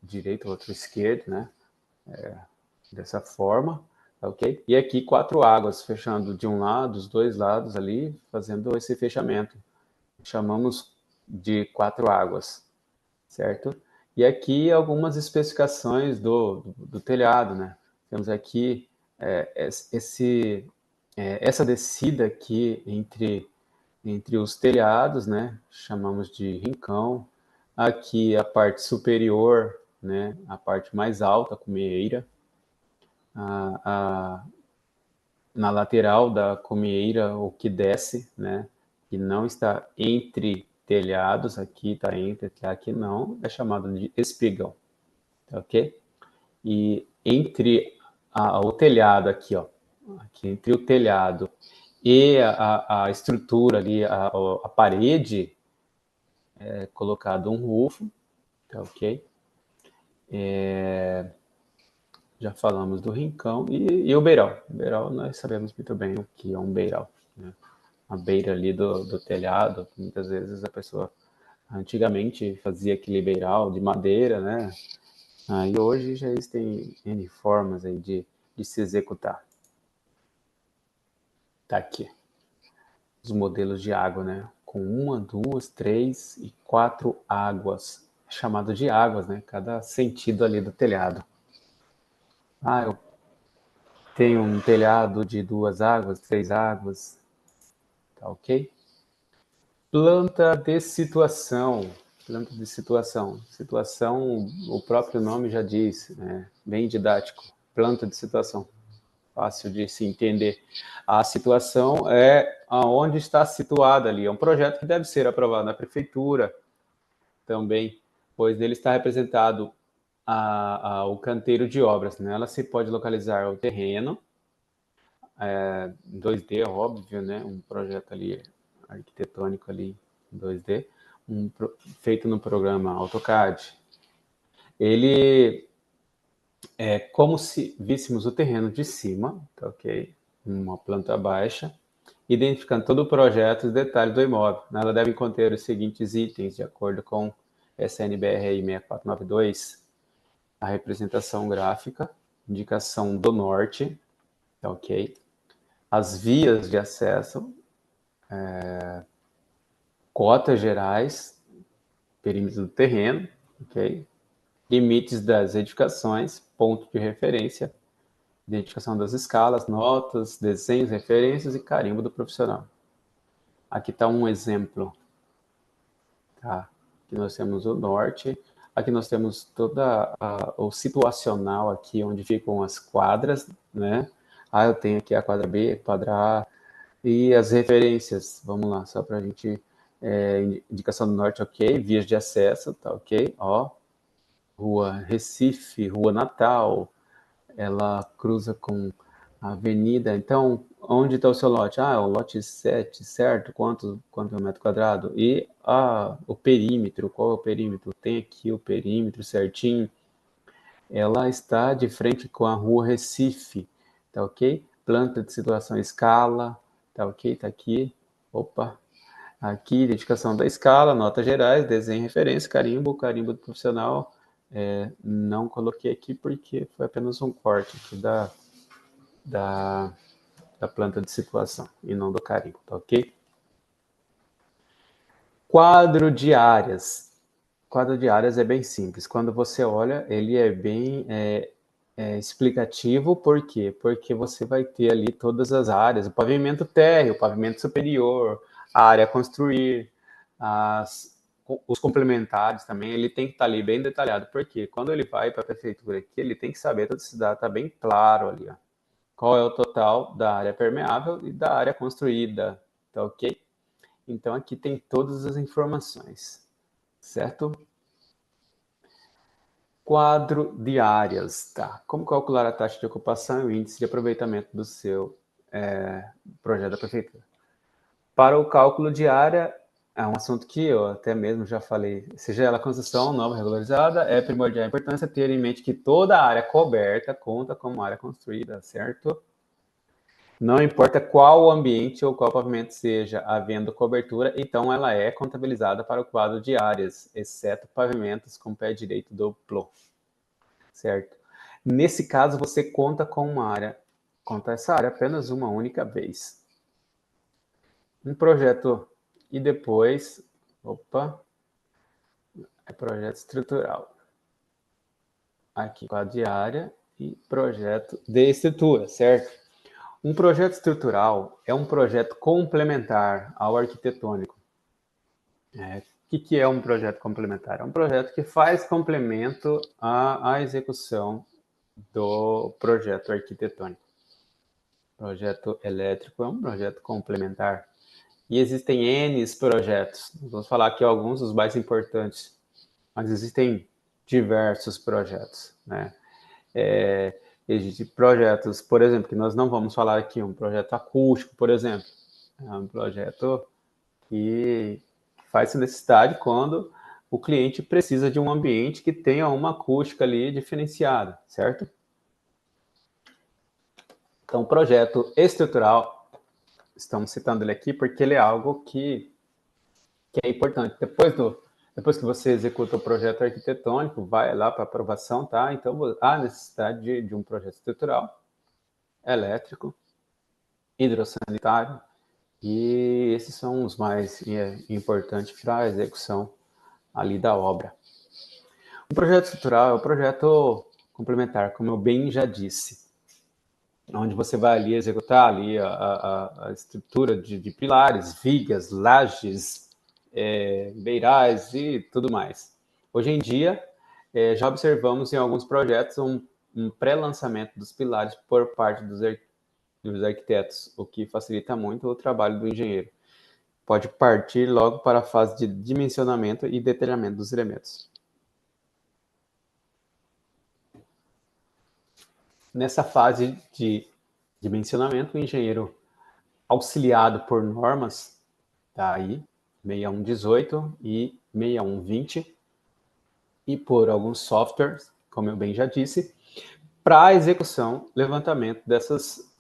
direito, outra esquerdo, né? Dessa forma, ok? E aqui 4 águas, fechando de um lado, os dois lados ali, fazendo esse fechamento. Chamamos de 4 águas, certo? E aqui algumas especificações do telhado, né? Temos aqui essa descida aqui entre os telhados, né? Chamamos de rincão. Aqui a parte superior, né? A parte mais alta, cumieira. Na lateral da cumieira, o que desce, né? Que não está entre telhados, aqui está entre, aqui não, é chamado de espigão, ok? E entre o telhado aqui, ó, aqui entre o telhado e a estrutura ali, a parede, é colocado um rufo, tá ok? Já falamos do rincão e o beiral. O beiral nós sabemos muito bem o que é um beiral, né? A beira ali do telhado, muitas vezes a pessoa antigamente fazia aquele beiral de madeira, né? E hoje já existem N formas aí de se executar. Tá aqui. Os modelos de água, né? Com 1, 2, 3 e 4 águas. É chamado de águas, né? Cada sentido ali do telhado. Eu tenho um telhado de 2 águas, 3 águas. Tá ok? Planta de situação. Planta de situação. Situação, o próprio nome já diz, né? Bem didático. Planta de situação. Fácil de se entender. A situação é aonde está situada ali. É um projeto que deve ser aprovado na prefeitura também, pois nele está representado o canteiro de obras. Nela se pode localizar o terreno, 2D, óbvio, né? Um projeto ali arquitetônico ali, 2D, feito no programa AutoCAD. Ele é como se víssemos o terreno de cima, tá ok? Uma planta baixa, identificando todo o projeto e os detalhes do imóvel. Ela deve conter os seguintes itens, de acordo com SNBRI 6492, a representação gráfica, indicação do norte, tá ok? As vias de acesso, cotas gerais, perímetro do terreno, ok? Limites das edificações, ponto de referência, identificação das escalas, notas, desenhos, referências e carimbo do profissional. Aqui está um exemplo. Tá? Aqui nós temos o norte. Aqui nós temos toda o situacional aqui, onde ficam as quadras, né? Eu tenho aqui a quadra B, quadra A, e as referências. Vamos lá, só para a gente... indicação do norte, ok. Vias de acesso, tá ok. Ó, Rua Recife, Rua Natal, ela cruza com a avenida. Então, onde está o seu lote? O lote 7, certo? Quanto é o metro quadrado? E o perímetro, qual é o perímetro? Tem aqui o perímetro certinho. Ela está de frente com a Rua Recife, tá ok? Planta de situação escala, tá ok? Tá aqui. Opa! Aqui, identificação da escala, notas gerais, desenho, referência, carimbo do profissional. Não coloquei aqui porque foi apenas um corte aqui da planta de situação e não do carimbo, tá ok? Quadro de áreas. Quadro de áreas é bem simples. Quando você olha, ele é bem explicativo. Por quê? Porque você vai ter ali todas as áreas, o pavimento térreo, o pavimento superior, a área a construir, os complementares também, ele tem que estar ali bem detalhado. Porque quando ele vai para a prefeitura aqui, ele tem que saber, toda esse dado está bem claro ali, ó. Qual é o total da área permeável e da área construída, tá ok? Então, aqui tem todas as informações, certo? Quadro de áreas, tá? Como calcular a taxa de ocupação e o índice de aproveitamento do seu projeto da prefeitura? Para o cálculo de área, é um assunto que eu até mesmo já falei, seja ela construção nova regularizada, é primordial a importância ter em mente que toda área coberta conta como área construída, certo? Não importa qual ambiente ou qual pavimento seja, havendo cobertura, então ela é contabilizada para o quadro de áreas, exceto pavimentos com pé direito duplo, certo? Nesse caso, você conta com uma área, conta essa área apenas uma única vez. Um projeto e depois, é projeto estrutural. Aqui, quadro de área e projeto de estrutura, certo? Um projeto estrutural é um projeto complementar ao arquitetônico. O que é um projeto complementar? É um projeto que faz complemento à execução do projeto arquitetônico. Projeto elétrico é um projeto complementar. E existem N projetos. Vamos falar aqui alguns dos mais importantes, mas existem diversos projetos, né? Existem projetos, por exemplo, que nós não vamos falar aqui, um projeto acústico, por exemplo. É um projeto que faz necessidade quando o cliente precisa de um ambiente que tenha uma acústica ali diferenciada, certo? Então, projeto estrutural, estamos citando ele aqui porque ele é algo que é importante. Depois que você executa o projeto arquitetônico, vai lá para aprovação, tá? Então, há necessidade de um projeto estrutural, elétrico, hidrossanitário, e esses são os mais importantes para a execução ali da obra. O projeto estrutural é o projeto complementar, como eu bem já disse, onde você vai ali executar ali a estrutura de pilares, vigas, lajes, beirais e tudo mais. Hoje em dia, já observamos em alguns projetos um pré-lançamento dos pilares por parte dos arquitetos, o que facilita muito o trabalho do engenheiro. Pode partir logo para a fase de dimensionamento e detalhamento dos elementos. Nessa fase de dimensionamento, o engenheiro, auxiliado por normas, tá aí, 6118 e 6120, e por alguns softwares, como eu bem já disse, para a execução, levantamento dessas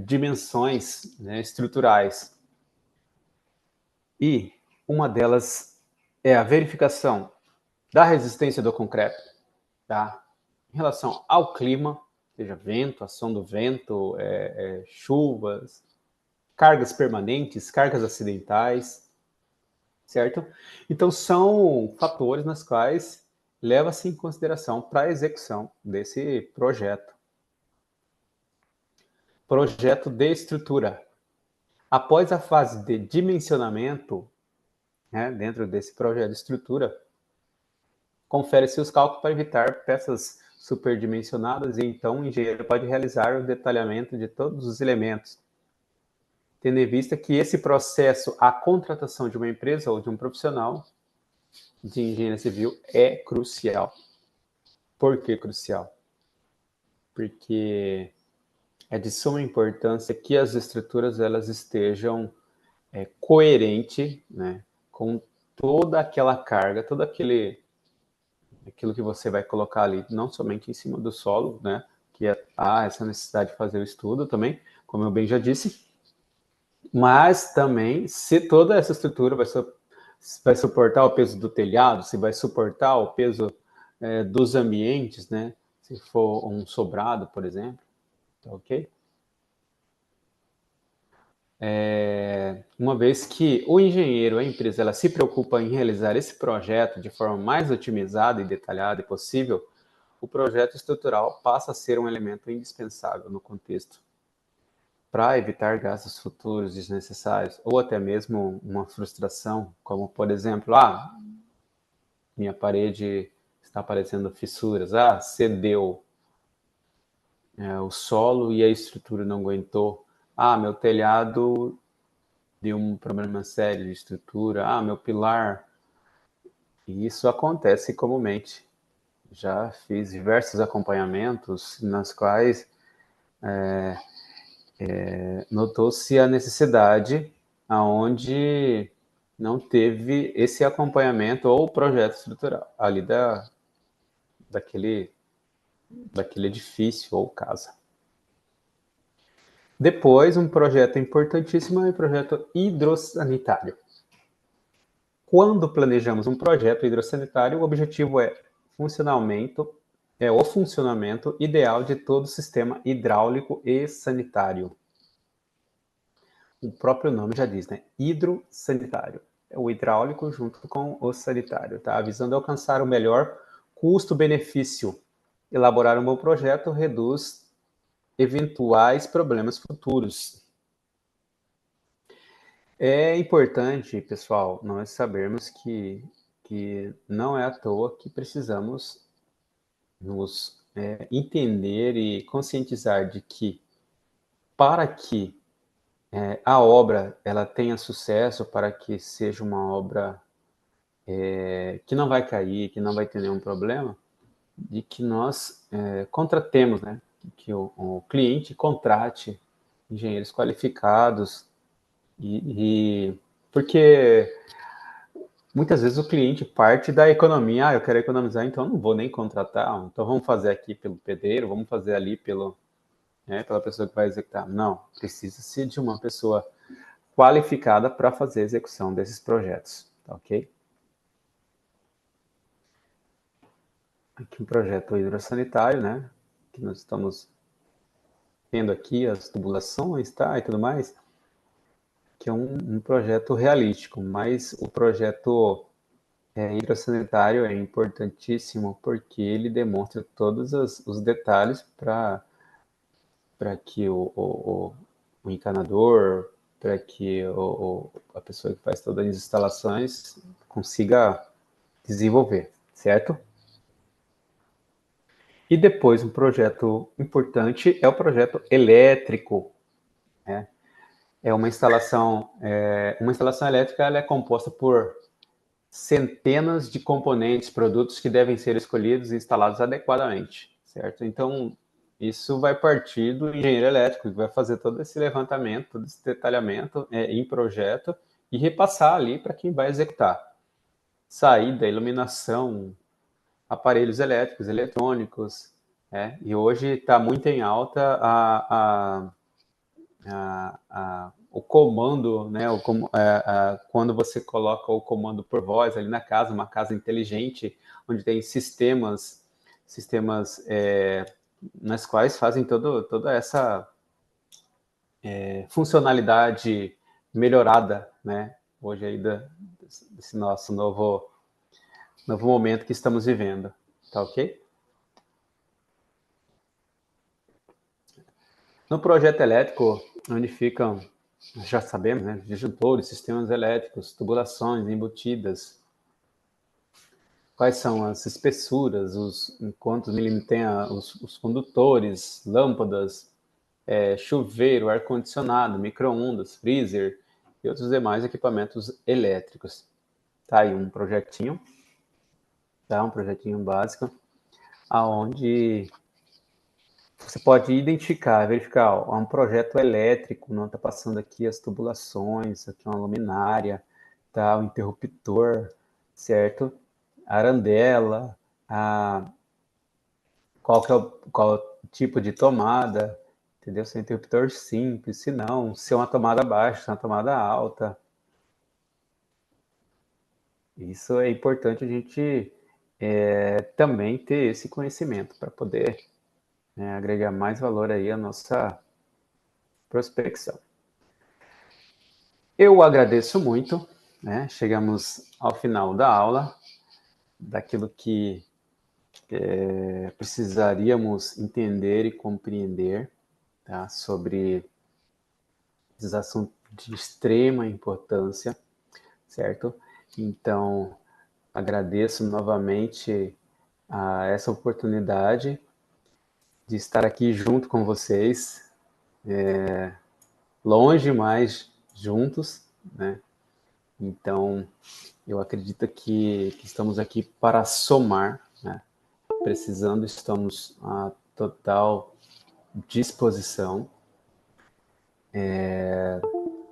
dimensões, né, estruturais. E uma delas é a verificação da resistência do concreto, tá? Em relação ao clima, seja vento, ação do vento, chuvas, cargas permanentes, cargas acidentais, certo? Então, são fatores nas quais leva-se em consideração para a execução desse projeto. Projeto de estrutura. Após a fase de dimensionamento, né, dentro desse projeto de estrutura, confere-se os cálculos para evitar peças superdimensionadas e então o engenheiro pode realizar o detalhamento de todos os elementos, tendo em vista que esse processo, a contratação de uma empresa ou de um profissional de engenharia civil é crucial. Por que crucial? Porque é de suma importância que as estruturas elas estejam coerentes, né, com toda aquela carga, todo aquilo que você vai colocar ali, não somente em cima do solo, né, que há essa necessidade de fazer o estudo também, como eu bem já disse, mas também se toda essa estrutura vai suportar o peso do telhado, se vai suportar o peso dos ambientes, né, se for um sobrado, por exemplo, tá ok? Uma vez que o engenheiro, a empresa, ela se preocupa em realizar esse projeto de forma mais otimizada e detalhada possível, o projeto estrutural passa a ser um elemento indispensável no contexto para evitar gastos futuros desnecessários ou até mesmo uma frustração, como por exemplo, minha parede está aparecendo fissuras, cedeu, o solo e a estrutura não aguentou, meu telhado deu um problema sério de estrutura, meu pilar. E isso acontece comumente. Já fiz diversos acompanhamentos nas quais notou-se a necessidade aonde não teve esse acompanhamento ou projeto estrutural ali daquele edifício ou casa. Depois, um projeto importantíssimo é o projeto hidrossanitário. Quando planejamos um projeto hidrossanitário, o objetivo é o funcionamento ideal de todo o sistema hidráulico e sanitário. O próprio nome já diz, né? Hidrossanitário. É o hidráulico junto com o sanitário, tá? Visando alcançar o melhor custo-benefício. Elaborar um bom projeto reduz eventuais problemas futuros. É importante, pessoal, nós sabermos que não é à toa que precisamos nos entender e conscientizar de que para que a obra ela tenha sucesso, para que seja uma obra que não vai cair, que não vai ter nenhum problema, de que nós contratemos, né? Que o cliente contrate engenheiros qualificados porque muitas vezes o cliente parte da economia, eu quero economizar, então não vou nem contratar, então vamos fazer aqui pelo pedreiro, vamos fazer ali pela pessoa que vai executar. Não, precisa-se de uma pessoa qualificada para fazer a execução desses projetos, tá ok? Aqui um projeto hidrossanitário, né, que nós estamos tendo aqui as tubulações, tá, e tudo mais, que é um projeto realístico, mas o projeto hidrossanitário é importantíssimo porque ele demonstra todos os detalhes para que o encanador, para que a pessoa que faz todas as instalações consiga desenvolver, certo? E depois um projeto importante é o projeto elétrico, né? Uma instalação elétrica ela é composta por centenas de componentes, produtos que devem ser escolhidos e instalados adequadamente, certo? Então, isso vai partir do engenheiro elétrico, que vai fazer todo esse levantamento, todo esse detalhamento em projeto e repassar ali para quem vai executar. Saída, iluminação, aparelhos elétricos, eletrônicos, e hoje está muito em alta o comando, né? Quando você coloca o comando por voz ali na casa, uma casa inteligente, onde tem sistemas nas quais fazem toda essa funcionalidade melhorada, né? Hoje aí desse nosso novo momento que estamos vivendo, tá ok? No projeto elétrico, onde ficam, já sabemos, né, disjuntores, sistemas elétricos, tubulações embutidas, quais são as espessuras, quantos milímetros tem os condutores, lâmpadas, chuveiro, ar-condicionado, micro-ondas, freezer e outros demais equipamentos elétricos. Tá aí um projetinho, tá? Um projetinho básico, aonde você pode identificar, verificar, um projeto elétrico, não está passando aqui as tubulações, aqui uma luminária, tá? O interruptor, certo? A arandela, qual tipo de tomada, entendeu? Se é um interruptor simples, se não, se é uma tomada baixa, se é uma tomada alta. Isso é importante a gente também ter esse conhecimento para poder né, agregar mais valor aí à nossa prospecção. Eu agradeço muito, né? Chegamos ao final da aula, daquilo que precisaríamos entender e compreender, tá? Sobre esses assuntos de extrema importância, certo? Então, agradeço novamente a essa oportunidade de estar aqui junto com vocês, longe, mas juntos, né? Então, eu acredito que estamos aqui para somar, né? Precisando, estamos à total disposição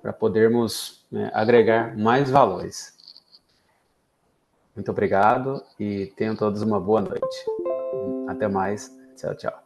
para podermos, né, agregar mais valores. Muito obrigado e tenham todos uma boa noite. Até mais. Tchau, tchau.